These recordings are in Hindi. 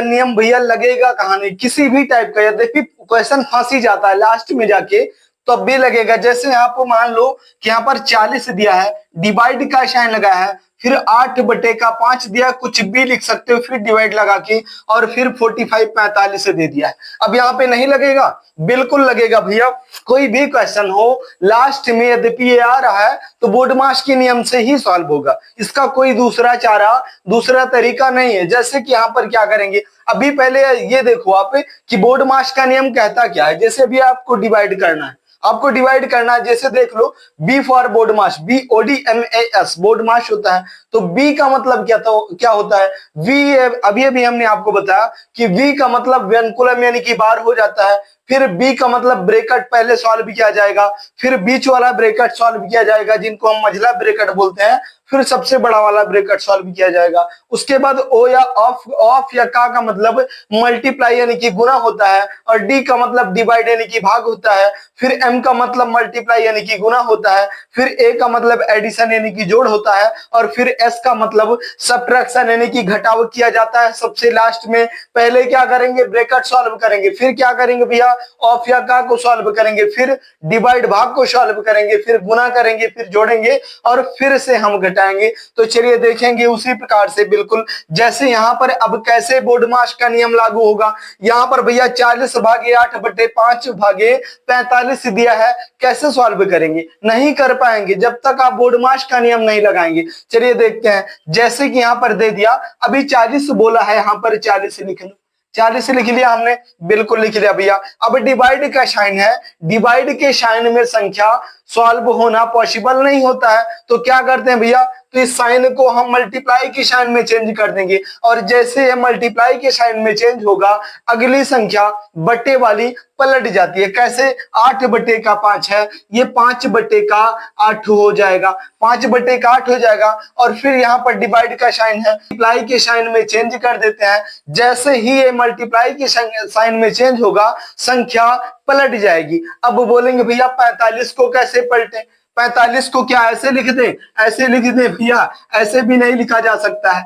नियम भैया लगेगा कहाँ नहीं, किसी भी टाइप का। यद्यपि क्वेश्चन फंस ही जाता है लास्ट में जाके, तब भी लगेगा। जैसे आपको मान लो कि यहाँ पर 40 दिया है, डिवाइड का साइन लगा है, फिर 8/5 दिया, कुछ भी लिख सकते हो, फिर डिवाइड लगा के, और फिर 45 45 से दे दिया है। अब यहाँ पे नहीं लगेगा? बिल्कुल लगेगा भैया। कोई भी क्वेश्चन हो लास्ट में यद्यपि ये आ रहा है तो बोर्ड मास के नियम से ही सॉल्व होगा, इसका कोई दूसरा चारा, दूसरा तरीका नहीं है। जैसे कि यहाँ पर क्या करेंगे, अभी पहले ये देखो आप कि बोर्ड मास का नियम कहता क्या है। जैसे अभी आपको डिवाइड करना है, आपको डिवाइड करना है, जैसे देख लो, B for BODMAS, BODMAS BODMAS होता है। तो बी का मतलब क्या होता है? वी, अभी अभी हमने आपको बताया कि वी का मतलब व्यंकुलम यानी कि बार हो जाता है। फिर बी का मतलब ब्रैकेट पहले सॉल्व किया जाएगा, फिर बीच वाला ब्रैकेट सॉल्व किया जाएगा जिनको हम मझला ब्रैकेट बोलते हैं, फिर सबसे बड़ा वाला ब्रैकेट सॉल्व किया जाएगा। उसके बाद ओ या ऑफ या का मतलब मल्टीप्लाई यानी कि गुना होता है, और डी का मतलब डिवाइड यानी कि भाग होता है, फिर एम का मतलब मल्टीप्लाई यानी कि गुना होता है, फिर ए का मतलब एडिशन यानी कि जोड़ होता है, और फिर एस का मतलब सब्ट्रैक्शन यानी कि घटाव किया जाता है। सबसे लास्ट में पहले क्या करेंगे, ब्रैकेट सॉल्व करेंगे, फिर क्या करेंगे भैया, ऑफ या का को सॉल्व करेंगे, फिर डिवाइड भाग को सॉल्व करेंगे, फिर गुना करेंगे, फिर जोड़ेंगे, और फिर से हम घटाएंगे। तो चलिए देखेंगे उसी प्रकार से बिल्कुल जैसे यहाँ पर अब कैसे बोर्ड मास का नियम लागू होगा। यहाँ पर भैया 40/8/5/45 दिया है, कैसे सॉल्व करेंगे? नहीं कर पाएंगे जब तक आप बोर्ड मास का नियम नहीं लगाएंगे। चलिए देखते हैं, जैसे कि यहाँ पर दे दिया, अभी 40 बोला है, यहाँ पर 40 लिख लो, 40 लिख लिया हमने, बिल्कुल लिख लिया भैया। अब डिवाइड का साइन है, डिवाइड के साइन में संख्या सॉल्व होना पॉसिबल नहीं होता है, तो क्या करते हैं भैया, तो इस साइन को हम मल्टीप्लाई के साइन में चेंज कर देंगे, और जैसे ये मल्टीप्लाई के साइन में चेंज होगा, अगली संख्या बटे वाली पलट जाती है। कैसे? 8/5 है, ये 5/8 हो जाएगा, 5/8 हो जाएगा, और फिर यहाँ पर डिवाइड का साइन है, मल्टीप्लाई के साइन में चेंज कर देते हैं। जैसे ही ये मल्टीप्लाई के साइन में चेंज होगा, संख्या पलट जाएगी। अब बोलेंगे भैया 45 को कैसे पलटे? 45 को क्या ऐसे लिख दें? ऐसे लिख दें भैया? ऐसे भी नहीं लिखा जा सकता है,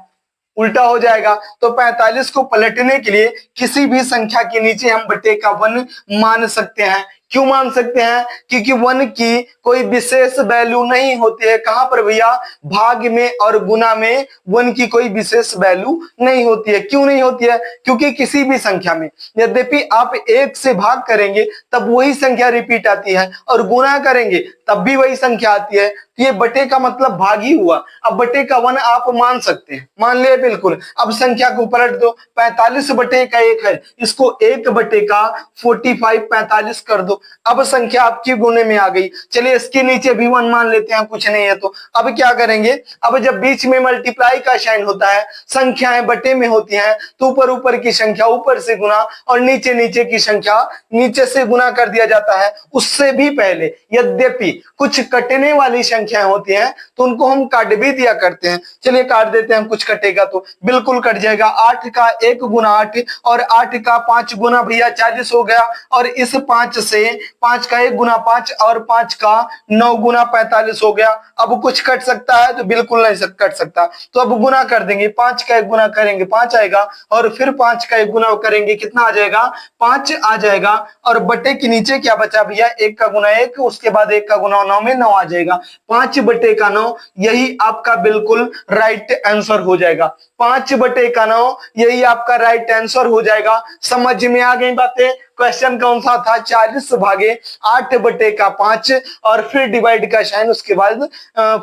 उल्टा हो जाएगा। तो 45 को पलटने के लिए किसी भी संख्या के नीचे हम बटे का 1 मान सकते हैं। क्यों मान सकते हैं? क्योंकि 1 की कोई विशेष वैल्यू नहीं होती है। कहां पर भैया? भाग में और गुना में 1 की कोई विशेष वैल्यू नहीं होती है। क्यों नहीं होती है? क्योंकि किसी भी संख्या में यद्यपि आप 1 से भाग करेंगे तब वही संख्या रिपीट आती है, और गुना करेंगे तब भी वही संख्या आती है। तो ये बटे का मतलब भाग ही हुआ। अब बटे का 1 आप मान सकते हैं, मान लिए बिल्कुल। अब संख्या को पलट दो, 45/1 है, इसको 1/45 45 कर दो। अब संख्या आपकी गुने में आ गई। चलिए इसके नीचे भी 1 मान लेते हैं, कुछ नहीं है तो। अब क्या करेंगे, अब जब बीच में मल्टीप्लाई का साइन होता है, संख्याएं बटे में होती हैं, तो ऊपर ऊपर की संख्या ऊपर से गुना, और नीचे नीचे की संख्या नीचे से गुना कर दिया जाता है। उससे भी पहले यद्यपि कुछ कटने वाली संख्याएं होती हैं तो उनको हम काट भी दिया करते हैं। चलिए काट देते हैं, कुछ कटेगा तो बिल्कुल कट जाएगा। 8 का 1 गुना 8, और 8 का 5 गुना भैया 40 हो गया, और इस 5 से 5 का 1 गुना 5, और 5 का 9 गुना 45 हो गया। अब कुछ कट सकता है? तो बिल्कुल नहीं कट सकता। तो अब गुना कर देंगे, 5 का 1 गुना करेंगे 5 आएगा, और फिर 5 का 1 गुना करेंगे, कितना आ जाएगा? 5 आ जाएगा। और बटे के नीचे क्या बचा भैया? 1 का गुना 1, उसके बाद 1 का गुना 9 में 9 आ जाएगा। 5/9, यही आपका बिल्कुल राइट आंसर हो जाएगा। 5/9 यही आपका राइट आंसर हो जाएगा। समझ में आ गई बातें? क्वेश्चन कौन सा था? 40/8/5, और फिर डिवाइड का साइन, उसके बाद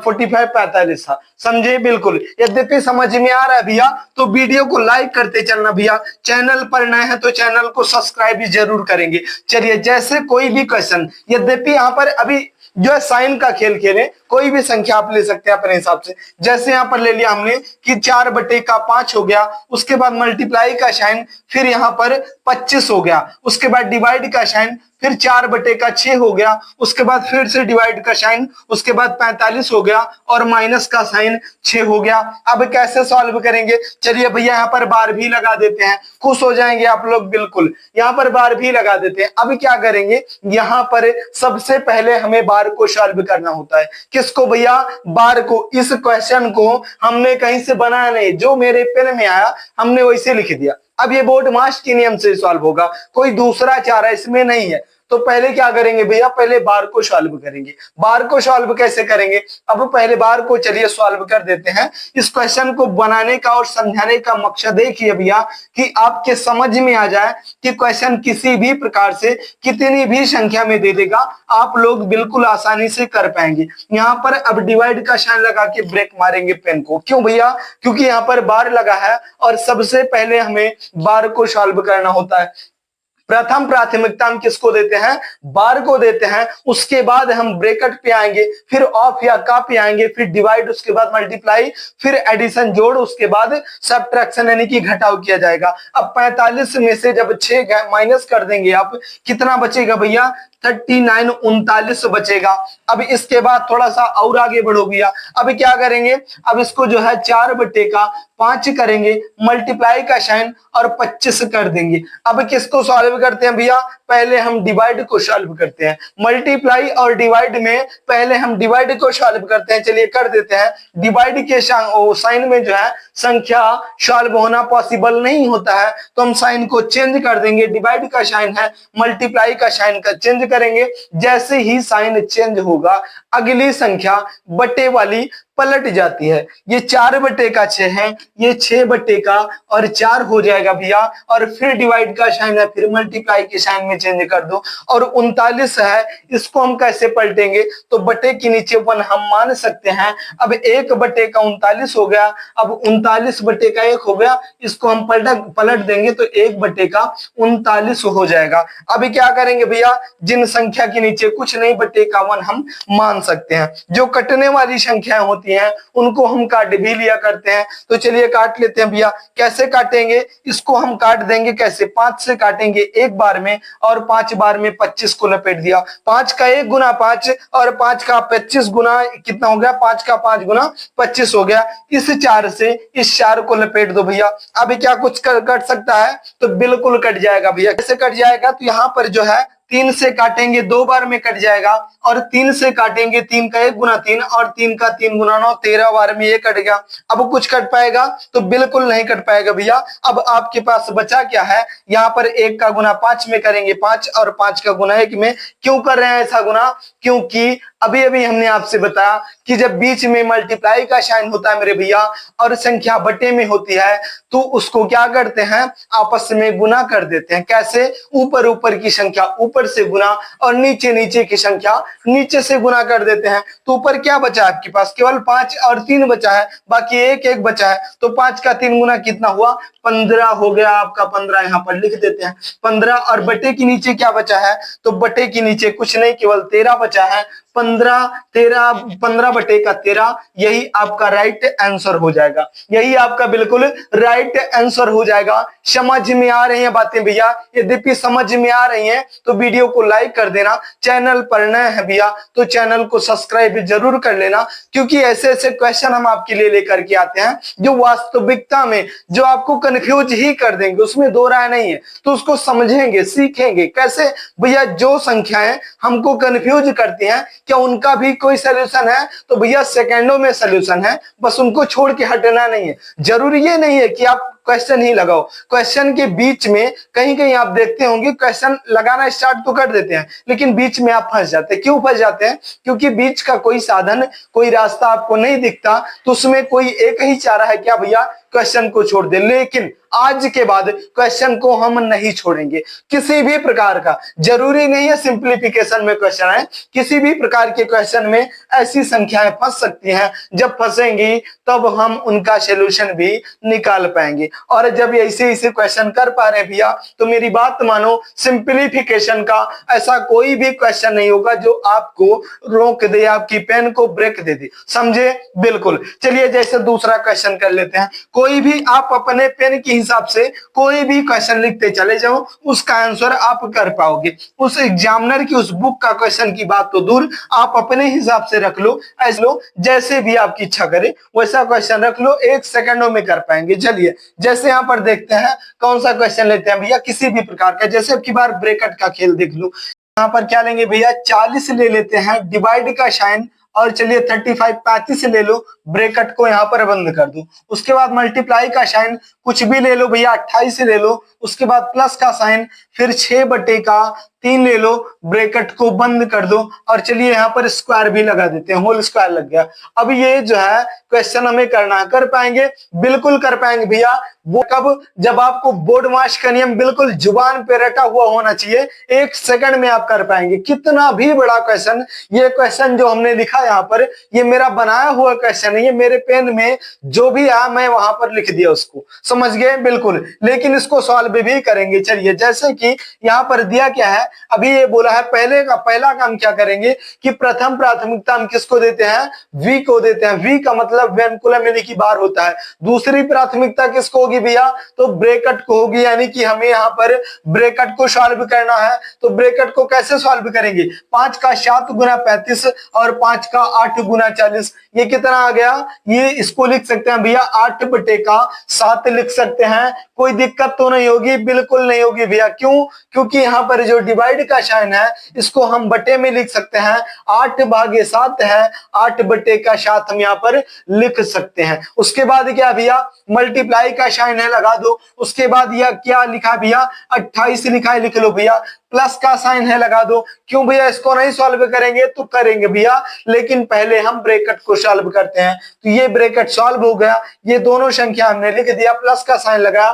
45 45 था। समझे? बिल्कुल। यद्यपि समझ में आ रहा है भैया तो वीडियो को लाइक करते चलना भैया। चैनल पर नए हैं तो चैनल को सब्सक्राइब भी जरूर करेंगे। चलिए, जैसे कोई भी क्वेश्चन, यद्यपि यहाँ पर अभी जो है साइन का खेल खेले, कोई भी संख्या आप ले सकते हैं अपने हिसाब से। जैसे यहाँ पर ले लिया हमने कि 4/5 हो गया, उसके बाद मल्टीप्लाई का साइन, फिर यहाँ पर 25 हो गया, उसके बाद डिवाइड का साइन, फिर 4/6 हो गया, उसके बाद फिर से डिवाइड का साइन, उसके बाद 45 हो गया, और माइनस का साइन 6 हो गया। अब कैसे सॉल्व करेंगे? चलिए भैया यहाँ पर बार भी लगा देते हैं, खुश हो जाएंगे आप लोग बिल्कुल। यहाँ पर बार भी लगा देते हैं। अब क्या करेंगे, यहाँ पर सबसे पहले हमें बार को सॉल्व करना होता है। किसको भैया? बार को। इस क्वेश्चन को हमने कहीं से बनाया नहीं, जो मेरे पेन में आया हमने वैसे लिख दिया। अब ये बोर्ड मास के नियम से सॉल्व होगा, कोई दूसरा चारा इसमें नहीं है। तो पहले क्या करेंगे भैया, पहले बार को सॉल्व करेंगे। बार को सॉल्व कैसे करेंगे, अब पहले बार को चलिए सॉल्व कर देते हैं। इस क्वेश्चन को बनाने का और समझाने का मकसद एक ही है भैया कि आपके समझ में आ जाए कि क्वेश्चन किसी भी प्रकार से कितनी भी संख्या में दे देगा, आप लोग बिल्कुल आसानी से कर पाएंगे। यहाँ पर अब डिवाइड का साइन लगा के ब्रेक मारेंगे पेन को। क्यों भैया, क्योंकि यहाँ पर बार लगा है और सबसे पहले हमें बार को सॉल्व करना होता है। प्रथम प्राथमिकता हम किसको देते हैं, बार को देते हैं। उसके बाद हम ब्रैकेट पे आएंगे, फिर ऑफ या का पे आएंगे, फिर डिवाइड, उसके बाद मल्टीप्लाई, फिर एडिशन जोड़, उसके बाद सब्ट्रैक्शन यानी कि घटाव किया जाएगा। अब 45 में से जब 6 माइनस कर देंगे आप, कितना बचेगा भैया, 39 39 बचेगा। अब इसके बाद थोड़ा सा और आगे बढ़ो भैया, अब क्या करेंगे, अब इसको जो है 4/5 करेंगे, मल्टीप्लाई का साइन और 25 कर देंगे। अब किसको सॉल्व करते हैं भैया, पहले हम डिवाइड को सॉल्व करते हैं। मल्टीप्लाई और डिवाइड में पहले हम डिवाइड को सॉल्व करते हैं, चलिए कर देते हैं। डिवाइड के साइन में जो है संख्या सॉल्व होना पॉसिबल नहीं होता है, तो हम साइन को चेंज कर देंगे। डिवाइड का साइन है, मल्टीप्लाई का साइन का चेंज करेंगे। जैसे ही साइन चेंज होगा, अगली संख्या बटे वाली पलट जाती है। ये 4/6 है, ये 6/4 हो जाएगा भैया। और फिर डिवाइड का साइन है, फिर मल्टीप्लाई के साइन में चेंज कर दो। और 39 है, इसको हम कैसे पलटेंगे, तो बटे के नीचे 1 हम मान सकते हैं। अब 1/39 हो गया, अब 39/1 हो गया, इसको हम पलट देंगे तो 1/39 हो जाएगा। अभी क्या करेंगे भैया, जिन संख्या के नीचे कुछ नहीं बटे का 1 हम मान सकते हैं। जो कटने वाली संख्याएं होती हैं उनको हम काट भी लिया करते हैं। तो चलिए काट लेते हैं भैया। कैसे काटेंगे, इसको हम काट देंगे कैसे, 5 से काटेंगे एक बार में, और 5 बार में 25 को लपेट दिया। 5 का 1 गुना 5 और 5 का 25 गुना कितना हो गया, 5 का 5 गुना 25 हो गया। इस 4 से इस 4 को लपेट दो भैया। अभी क्या कुछ कट सकता है, तो बिल्कुल कट जाएगा भैया। कैसे कट जाएगा, तो यहाँ पर जो है 3 से काटेंगे 2 बार में कट जाएगा, और 3 से काटेंगे 3 का 1 गुना 3 और 3 का 3 गुना 9, 13 बार में ये कट गया। अब कुछ कट पाएगा, तो बिल्कुल नहीं कट पाएगा भैया। अब आपके पास बचा क्या है, यहाँ पर 1 का गुना 5 में करेंगे 5, और 5 का गुना 1 में। क्यों कर रहे हैं ऐसा गुना, क्योंकि अभी अभी हमने आपसे बताया कि जब बीच में मल्टीप्लाई का साइन होता है मेरे भैया, और संख्या बटे में होती है, तो उसको क्या करते हैं, आपस में गुना कर देते हैं। कैसे, ऊपर ऊपर की संख्या ऊपर से गुना, और नीचे नीचे की संख्या नीचे से गुना कर देते हैं। तो ऊपर क्या बचा है आपके पास, केवल 5 और 3 बचा है, बाकी 1 1 बचा है। तो 5 का 3 गुना कितना हुआ, 15 हो गया आपका। 15 यहाँ पर लिख देते हैं 15। और बटे के नीचे क्या बचा है, तो बटे के नीचे कुछ नहीं, केवल 13 बचा है। 15/13, यही आपका राइट आंसर हो जाएगा। यही आपका बिल्कुल राइट आंसर हो जाएगा। समझ में आ रही है बातें भैया, यद्यपि समझ में आ रही हैं तो वीडियो को लाइक कर देना। चैनल पर नए हैं भैया तो चैनल को सब्सक्राइब जरूर कर लेना, क्योंकि ऐसे ऐसे क्वेश्चन हम आपके लिए लेकर के आते हैं जो वास्तविकता में जो आपको कंफ्यूज ही कर देंगे, उसमें दो राय नहीं है। तो उसको समझेंगे, सीखेंगे कैसे भैया। जो संख्याएं हमको कंफ्यूज करती हैं, क्या उनका भी कोई सलूशन है, तो भैया सेकंडों में सलूशन है, बस उनको छोड़ के हटना नहीं है। जरूरी ये नहीं है कि आप क्वेश्चन ही लगाओ, क्वेश्चन के बीच में कहीं कहीं आप देखते होंगे क्वेश्चन लगाना स्टार्ट तो कर देते हैं, लेकिन बीच में आप फंस जाते हैं। क्यों फंस जाते हैं, क्योंकि बीच का कोई साधन, कोई रास्ता आपको नहीं दिखता, तो उसमें कोई एक ही चारा है, क्या भैया, क्वेश्चन को छोड़ दे। लेकिन आज के बाद क्वेश्चन को हम नहीं छोड़ेंगे, किसी भी प्रकार का। जरूरी नहीं है सिंप्लीफिकेशन में क्वेश्चन है, किसी भी प्रकार के क्वेश्चन में ऐसी संख्याएं फंस सकती हैं, जब फंसेंगी तब हम उनका सॉल्यूशन भी निकाल पाएंगे। और जब ऐसे ऐसे क्वेश्चन कर पा रहे हैं भैया, तो मेरी बात मानो, सिंप्लीफिकेशन का ऐसा कोई भी क्वेश्चन नहीं होगा जो आपको रोक दे, आपकी पेन को ब्रेक दे दे, समझे। बिल्कुल, चलिए जैसे दूसरा क्वेश्चन कर लेते हैं। कोई भी आप अपने पेन के हिसाब से कोई भी क्वेश्चन लिखते चले जाओ, उसका आंसर आप कर पाओगे। उस एग्जामिनर की उस बुक का क्वेश्चन की बात तो दूर, आप अपने हिसाब से रख लो, ऐसे लो, जैसे भी आपकी इच्छा करे वैसा क्वेश्चन रख लो, 1 सेकंडों में कर पाएंगे। चलिए जैसे यहाँ पर देखते हैं कौन सा क्वेश्चन लेते हैं भैया, किसी भी प्रकार का। जैसे अब की बार ब्रैकेट का खेल देख लो, यहाँ पर क्या लेंगे भैया, 40 ले लेते हैं, डिवाइड का साइन और चलिए 35 35 ले लो, ब्रैकेट को यहाँ पर बंद कर दो। उसके बाद मल्टीप्लाई का साइन कुछ भी ले लो भैया, 28 ले लो। उसके बाद प्लस का साइन, फिर 6/3 ले लो, ब्रैकेट को बंद कर दो और चलिए यहाँ पर स्क्वायर भी लगा देते हैं, होल स्क्वायर लग गया। अब ये जो है क्वेश्चन हमें करना कर पाएंगे, बिल्कुल कर पाएंगे भैया। वो कब, जब आपको बोर्ड मास का नियम बिल्कुल जुबान पे रटा हुआ होना चाहिए, 1 सेकंड में आप कर पाएंगे। कितना भी बड़ा क्वेश्चन, ये क्वेश्चन जो हमने लिखा यहाँ पर, ये मेरा बनाया हुआ क्वेश्चन है, ये मेरे पेन में जो भी आया मैं वहां पर लिख दिया उसको, समझ गए बिल्कुल। लेकिन इसको सॉल्व भी करेंगे। चलिए जैसे कि यहाँ पर दिया क्या है, अभी ये बोला है पहला काम क्या करेंगे कि प्रथम प्राथमिकता हम किसको देते हैं, वी को देते हैं। वी का मतलब वेनकुलम यानी कि बार होता है। दूसरी प्राथमिकता किसको होगी भैया, तो ब्रैकेट को होगी, यानी कि हमें यहाँ पर ब्रैकेट को सॉल्व करना है। तो ब्रैकेट को कैसे सॉल्व करेंगे, 5 का 7 गुना 35 और 5 का 8 गुना 40, ये कितना आ गया, ये इसको लिख सकते हैं भैया 8/7 लिख सकते हैं। कोई दिक्कत तो नहीं होगी, बिल्कुल नहीं होगी भैया। क्यों, क्योंकि यहाँ पर जो डिवाइड का साइन है इसको हम बटे में लिख सकते हैं, 8/7 है, 8/7 हम यहाँ पर लिख सकते हैं। उसके बाद क्या भैया, मल्टीप्लाई का साइन है, लगा दो। उसके बाद यह क्या लिखा भैया, 28 लिखा है, लिख लो भैया। प्लस का साइन है, लगा दो। क्यों भैया, इसको नहीं सॉल्व करेंगे तो करेंगे भैया, लेकिन पहले हम ब्रैकेट को सॉल्व करते हैं। तो ये ब्रैकेट सॉल्व हो गया, ये दोनों संख्या हमने लिख दिया, प्लस का साइन लगा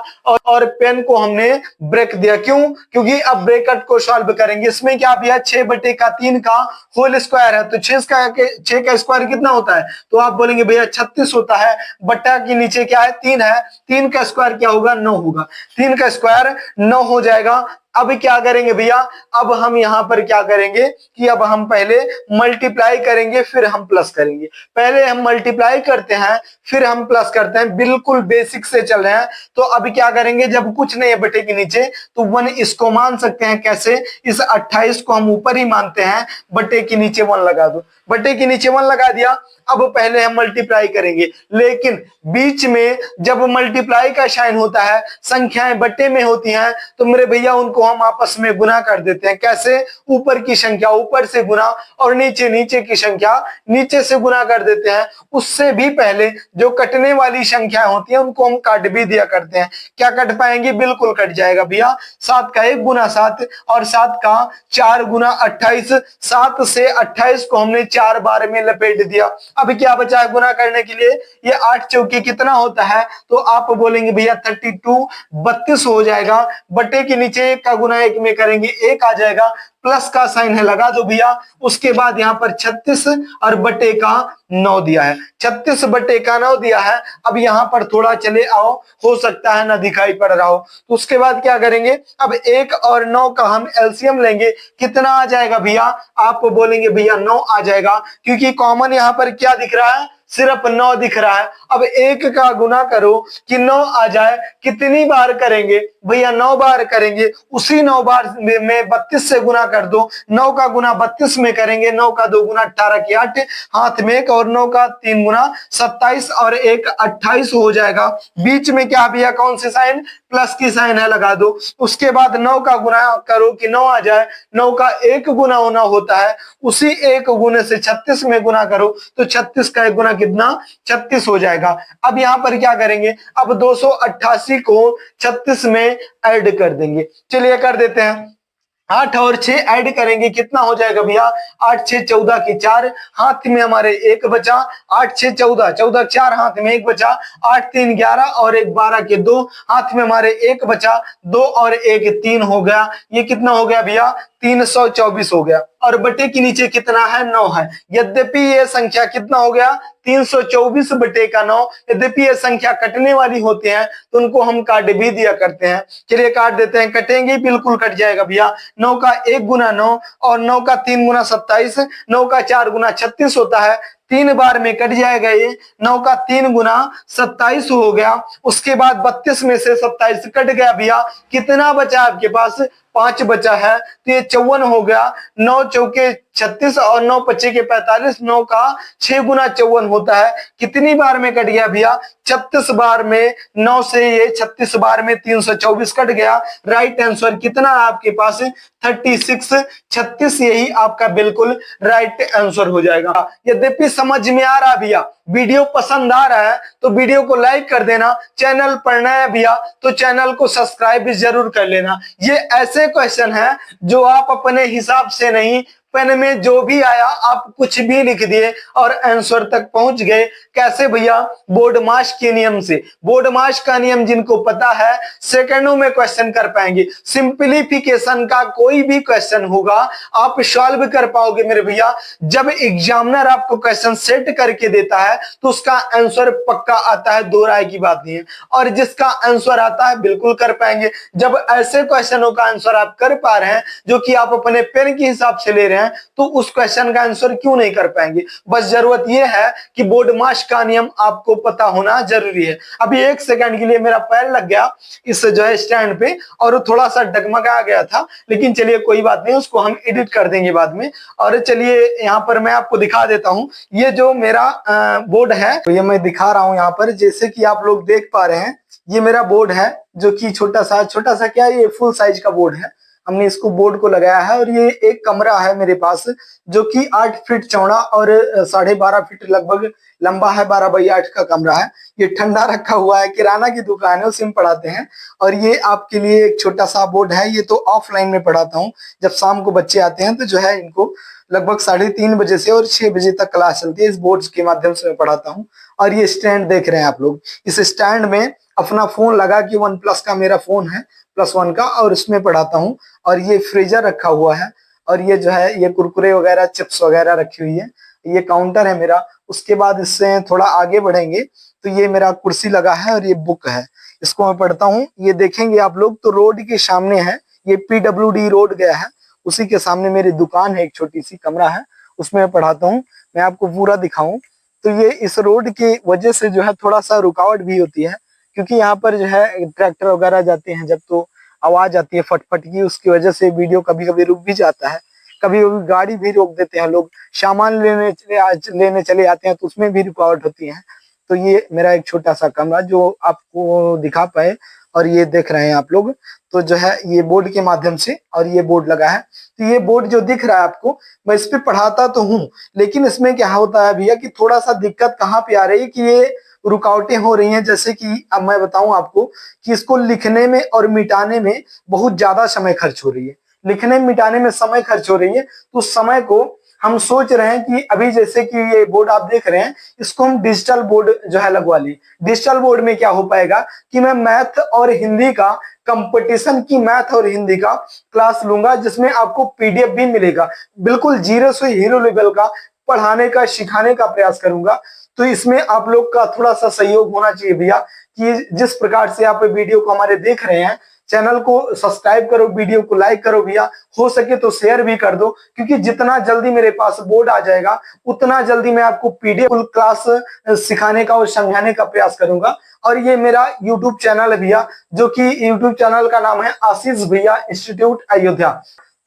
और पेन को हमने ब्रेक दिया। क्यों, क्योंकि अब ब्रैकेट को सॉल्व करेंगे। इसमें क्या भैया, 6/3 का होल स्क्वायर है, तो 6 का स्क्वायर कितना होता है, तो आप बोलेंगे भैया 36 होता है। बट्टा के नीचे क्या है, 3 है, 3 का स्क्वायर क्या होगा, 9 होगा। 3 का स्क्वायर 9 हो जाएगा। अब क्या करेंगे भैया, अब हम यहां पर क्या करेंगे कि अब हम पहले मल्टीप्लाई करेंगे फिर हम प्लस करेंगे। पहले हम मल्टीप्लाई करते हैं फिर हम प्लस करते हैं, बिल्कुल बेसिक से चल रहे हैं। तो अब क्या करेंगे, जब कुछ नहीं है बटे के नीचे तो 1 इसको मान सकते हैं। कैसे, इस 28 को हम ऊपर ही मानते हैं, बटे के नीचे 1 लगा दो। बटे के नीचे 1 लगा दिया। अब पहले हम मल्टीप्लाई करेंगे, लेकिन बीच में जब मल्टीप्लाई का साइन होता है, संख्याएं बटे में होती हैं, तो मेरे भैया उनको हम आपस में गुना कर देते हैं। कैसे, ऊपर की संख्या ऊपर से गुना और नीचे की संख्या नीचे से गुना कर देते हैं। उससे भी पहले जो कटने वाली संख्याएं होती हैं उनको हम काट भी दिया करते हैं। क्या कट पाएंगे, बिल्कुल कट जाएगा भैया। 7 का 1 गुना 7 और 7 का 4 गुना 28। 7 से 28 को हमने 4 बार में लपेट दिया। अब क्या बचा है गुना करने के लिए, ये 8 चौके कितना होता है, तो आप बोलेंगे भैया 32 32 हो जाएगा। बटे के नीचे 1 का गुना 1 में करेंगे, 1 आ जाएगा। प्लस का साइन है, लगा दो भैया। उसके बाद यहाँ पर 36 और बटे का 9 दिया है, 36 बटे का 9 दिया है। अब यहाँ पर थोड़ा चले आओ, हो सकता है ना दिखाई पड़ रहा हो। तो उसके बाद क्या करेंगे, अब 1 और 9 का हम एलसीएम लेंगे। कितना आ जाएगा भैया, आप बोलेंगे भैया 9 आ जाएगा, क्योंकि कॉमन यहाँ पर क्या दिख रहा है, सिर्फ 9 दिख रहा है। अब 1 का गुना करो कि 9 आ जाए, कितनी बार करेंगे भैया, 9 बार करेंगे। उसी 9 बार में 32 से गुना कर दो। 9 का गुना 32 में करेंगे, 9 का 2 गुना 18 की 8, हाथ में 1 और 9 का 3 गुना 27 और 1 28 हो जाएगा। बीच में क्या भैया, कौन सी साइन, प्लस की साइन है, लगा दो। उसके बाद 9 का गुना करो कि 9 आ जाए। 9 का 1 गुना होना होता है, उसी 1 गुने से 36 में गुना करो तो 36 का 1 गुना कितना, 36 हो जाएगा। अब यहाँ पर क्या करेंगे, अब 288 को 36 में ऐड कर देंगे। चलिए कर देते हैं। 8 और 6 ऐड करेंगे, कितना हो जाएगा भैया, 8 6 14 की 4, हाथ में हमारे 1 बचा। 8 6 14, 14 4, हाथ में 1 बचा। 8 3 11 और 1 12 के 2, हाथ में हमारे 1 बचा। 2 और 1 3 हो गया। ये कितना हो गया भैया, 324 हो गया। और बटे के नीचे कितना है, 9 है। यद्यपि ये संख्या कितना हो गया, 324 बटे का 9। यद्यपि ये संख्या कटने वाली होती है तो उनको हम काट भी दिया करते हैं। चलिए काट देते हैं, कटेंगे, बिल्कुल कट जाएगा भैया। 9 का 1 गुना 9 और 9 का 3 गुना 27, 9 का 4 गुना 36 होता है। 3 बार में कट जाएगा ये। 9 का 3 गुना 27 हो गया। उसके बाद 32 में से 27 कट गया भैया। कितना बचा आपके पास, 5 बचा है, तो ये 54 हो गया। 9 चौके 36 और 9 25 के 45, 9 का 6 गुना 54 होता है। कितनी बार में कट गया भैया? 36 बार में। 9 से ये 36 बार में 324 कट गया। राइट आंसर कितना है आपके पास? 36। 36 यही आपका बिल्कुल राइट आंसर हो जाएगा। यद्यपि समझ में आ रहा भैया, वीडियो पसंद आ रहा है तो वीडियो को लाइक कर देना। चैनल पर नया है भैया तो चैनल को सब्सक्राइब भी जरूर कर लेना। ये ऐसे क्वेश्चन है जो आप अपने हिसाब से नहीं, पेन में जो भी आया आप कुछ भी लिख दिए और आंसर तक पहुंच गए। कैसे भैया? बोर्ड मास के नियम से। बोर्ड मास का नियम जिनको पता है सेकंडों में क्वेश्चन कर पाएंगे। सिंपलीफिकेशन का कोई भी क्वेश्चन होगा आप सॉल्व कर पाओगे मेरे भैया। जब एग्जामिनर आपको क्वेश्चन सेट करके देता है तो उसका आंसर पक्का आता है, दो राय की बात नहीं है। और जिसका आंसर आता है बिल्कुल कर पाएंगे। जब ऐसे क्वेश्चनों का आंसर आप कर पा रहे हैं जो कि आप अपने पेन के हिसाब से ले रहे हैं, तो उस क्वेश्चन का आंसर क्यों नहीं कर पाएंगे? बस जरूरत यह है कि बोर्ड मास का नियम आपको पता होना जरूरी है। अभी 1 सेकंड के लिए मेरा पैर लग गया इस जो है स्टैंड पे और थोड़ा सा डगमगा गया था, लेकिन चलिए कोई बात नहीं, उसको हम एडिट कर देंगे बाद में। और चलिए यहाँ पर मैं आपको दिखा देता हूँ। ये जो मेरा बोर्ड है तो ये मैं दिखा रहा हूँ यहाँ पर, जैसे कि आप लोग देख पा रहे हैं ये मेरा बोर्ड है जो कि छोटा सा क्या है, ये फुल साइज का बोर्ड है। हमने इसको बोर्ड को लगाया है और ये एक कमरा है मेरे पास जो कि 8 फीट चौड़ा और 12.5 फीट लगभग लंबा है। 12 बाई 8 का कमरा है। ये ठंडा रखा हुआ है, किराना की दुकान है, उसी में पढ़ाते हैं। और ये आपके लिए एक छोटा सा बोर्ड है। ये तो ऑफलाइन में पढ़ाता हूँ। जब शाम को बच्चे आते हैं तो जो है इनको लगभग 3:30 बजे से और 6 बजे तक क्लास चलती है। इस बोर्ड के माध्यम से मैं पढ़ाता हूँ। और ये स्टैंड देख रहे हैं आप लोग, इस स्टैंड में अपना फोन लगा के OnePlus का मेरा फोन है +1 का, और उसमें पढ़ाता हूँ। और ये फ्रीजर रखा हुआ है और ये जो है ये कुरकुरे वगैरह चिप्स वगैरह रखी हुई है। ये काउंटर है मेरा। उसके बाद इससे थोड़ा आगे बढ़ेंगे तो ये मेरा कुर्सी लगा है और ये बुक है, इसको मैं पढ़ता हूँ। ये देखेंगे आप लोग तो रोड के सामने है, ये PWD रोड गया है, उसी के सामने मेरी दुकान है, एक छोटी सी कमरा है, उसमें मैं पढ़ाता हूँ। मैं आपको पूरा दिखाऊं तो ये इस रोड की वजह से जो है थोड़ा सा रुकावट भी होती है, क्योंकि यहाँ पर जो है ट्रैक्टर वगैरह जाते हैं जब तो आवाज आती है फटफट की, उसकी वजह से वीडियो कभी कभी रुक भी जाता है। कभी कभी गाड़ी भी रोक देते हैं लोग, सामान लेने चले आते हैं तो उसमें भी रुकावट होती है। तो ये मेरा एक छोटा सा कमरा जो आपको दिखा पाए, और ये देख रहे हैं आप लोग तो जो है ये बोर्ड के माध्यम से, और ये बोर्ड लगा है। तो ये बोर्ड जो दिख रहा है आपको, मैं इस पे पढ़ाता तो हूँ, लेकिन इसमें क्या होता है भैया कि थोड़ा सा दिक्कत कहाँ पे आ रही है कि ये रुकावटें हो रही हैं। जैसे कि अब मैं बताऊं आपको कि इसको लिखने में और मिटाने में बहुत ज्यादा समय खर्च हो रही है। लिखने मिटाने में समय खर्च हो रही है, तो उस समय को हम सोच रहे हैं कि अभी जैसे कि ये बोर्ड आप देख रहे हैं, इसको हम डिजिटल बोर्ड जो है लगवा ली। डिजिटल बोर्ड में क्या हो पाएगा कि मैं मैथ और हिंदी का कंपटीशन की मैथ और हिंदी का क्लास लूंगा, जिसमें आपको PDF भी मिलेगा। बिल्कुल 0 से हीरो लेवल का पढ़ाने का सिखाने का प्रयास करूंगा। तो इसमें आप लोग का थोड़ा सा सहयोग होना चाहिए भैया, कि जिस प्रकार से आप वीडियो को हमारे देख रहे हैं, चैनल को सब्सक्राइब करो, वीडियो को लाइक करो भैया, हो सके तो शेयर भी कर दो, क्योंकि जितना जल्दी मेरे पास बोर्ड आ जाएगा उतना जल्दी मैं आपको PDF फुल क्लास सिखाने का और समझाने का प्रयास करूंगा। और ये मेरा YouTube चैनल है भैया, जो कि YouTube चैनल का नाम है आशीष भैया इंस्टीट्यूट अयोध्या।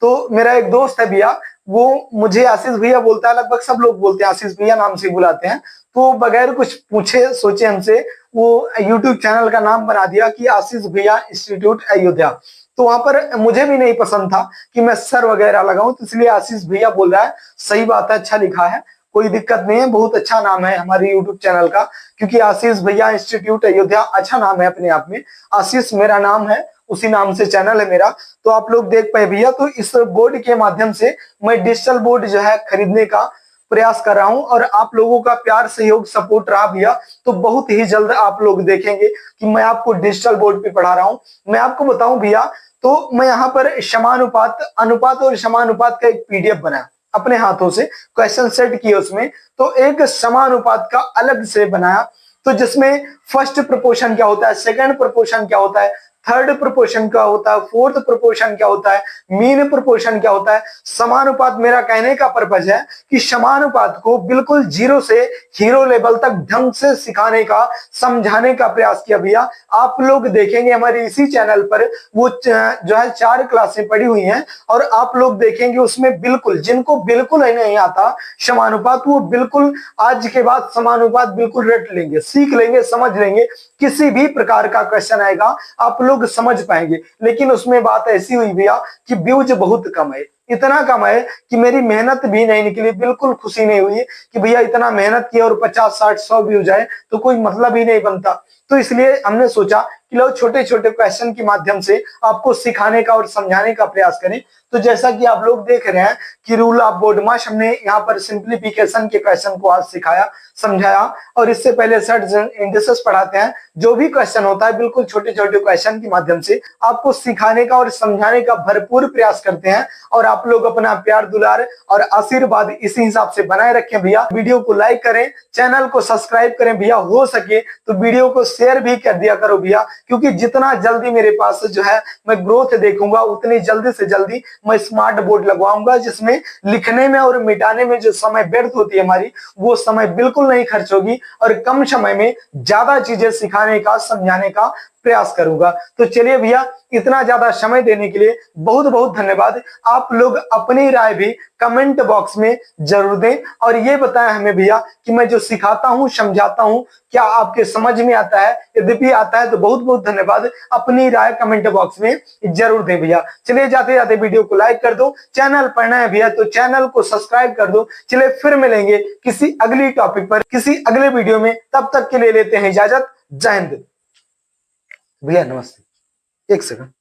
तो मेरा एक दोस्त है भैया, वो मुझे आशीष भैया बोलता है, लगभग सब लोग बोलते हैं आशीष भैया नाम से बुलाते हैं। तो बगैर कुछ पूछे सोचे हमसे वो YouTube चैनल का नाम बना दिया कि आशीष भैया इंस्टीट्यूट अयोध्या। तो वहां पर मुझे भी नहीं पसंद था कि मैं सर वगैरह लगाऊं, तो इसलिए आशीष भैया बोल रहा है। सही बात है, अच्छा लिखा है, कोई दिक्कत नहीं है, बहुत अच्छा नाम है हमारे YouTube चैनल का, क्योंकि आशीष भैया इंस्टीट्यूट अयोध्या अच्छा नाम है अपने आप में। आशीष मेरा नाम है, उसी नाम से चैनल है मेरा। तो आप लोग देख पाए भैया, तो इस बोर्ड के माध्यम से मैं डिजिटल बोर्ड जो है खरीदने का प्रयास कर रहा हूं, और आप लोगों का प्यार सहयोग सपोर्ट रहा भैया तो बहुत ही जल्द आप लोग देखेंगे कि मैं आपको डिजिटल बोर्ड पे पढ़ा रहा हूं। मैं आपको बताऊं भैया, तो मैं यहाँ पर अनुपात और समानुपात का एक PDF बनाया अपने हाथों से, क्वेश्चन सेट किए उसमें, तो एक समानुपात का अलग से बनाया, तो जिसमें फर्स्ट प्रोपोर्शन क्या होता है, सेकंड प्रोपोर्शन क्या होता है, थर्ड प्रोपोर्शन क्या होता है, फोर्थ प्रोपोर्शन क्या होता है, मीन प्रोपोर्शन क्या होता है। समानुपात, मेरा कहने का पर्पज है कि समानुपात को बिल्कुल जीरो से हीरो लेवल तक ढंग से सिखाने का, समझाने का प्रयास किया भैया। आप लोग देखेंगे हमारे इसी चैनल पर वो जो है 4 क्लासें पड़ी हुई हैं, और आप लोग देखेंगे उसमें बिल्कुल जिनको बिल्कुल ही नहीं आता समानुपात, वो बिल्कुल आज के बाद समानुपात बिल्कुल रट लेंगे, सीख लेंगे, समझ लेंगे। किसी भी प्रकार का क्वेश्चन आएगा आप लोग समझ पाएंगे। लेकिन उसमें बात ऐसी हुई भैया कि व्यूज बहुत कम है, इतना कम है कि मेरी मेहनत भी नहीं निकली, बिल्कुल खुशी नहीं हुई कि भैया इतना मेहनत किया और 50, 60, 100 व्यूज आए तो कोई मतलब ही नहीं बनता। तो इसलिए हमने सोचा कि लो छोटे छोटे क्वेश्चन के माध्यम से आपको सिखाने का और समझाने का प्रयास करें। तो जैसा कि आप लोग देख रहे हैं कि रूल ऑफ बोडमाश हमने यहाँ पर सिंप्लीफिकेशन के क्वेश्चन को आज सिखाया, समझाया। और इससे पहले सर्च इंडिसेस पढ़ाते हैं। जो भी क्वेश्चन होता है बिल्कुल छोटे छोटे क्वेश्चन के माध्यम से आपको सिखाने का और समझाने का भरपूर प्रयास करते हैं। और आप लोग अपना प्यार दुलार और आशीर्वाद इसी हिसाब से बनाए रखें भैया। वीडियो को लाइक करें, चैनल को सब्सक्राइब करें भैया, हो सके तो वीडियो को शेयर भी कर दिया करो भैया, क्योंकि जितना जल्दी मेरे पास जो है मैं ग्रोथ देखूंगा उतनी जल्दी से जल्दी मैं स्मार्ट बोर्ड लगवाऊंगा, जिसमें लिखने में और मिटाने में जो समय व्यर्थ होती है हमारी, वो समय बिल्कुल नहीं खर्च होगी और कम समय में ज्यादा चीजें सिखाने का, समझाने का प्रयास करूंगा। तो चलिए भैया, इतना ज्यादा समय देने के लिए बहुत बहुत धन्यवाद। आप लोग अपनी राय भी कमेंट बॉक्स में जरूर दें और ये बताएं हमें भैया कि मैं जो सिखाता हूं, समझाता हूं, क्या आपके समझ में आता है। यदि आता है तो बहुत बहुत धन्यवाद। अपनी राय कमेंट बॉक्स में जरूर दें भैया। चलिए जाते जाते वीडियो को लाइक कर दो, चैनल पर नए हैं भैया तो चैनल को सब्सक्राइब कर दो। चलिए फिर मिलेंगे किसी अगली टॉपिक पर, किसी अगले वीडियो में। तब तक के लिए लेते हैं इजाजत। जय हिंद भैया, नमस्ते। एक सेकंड।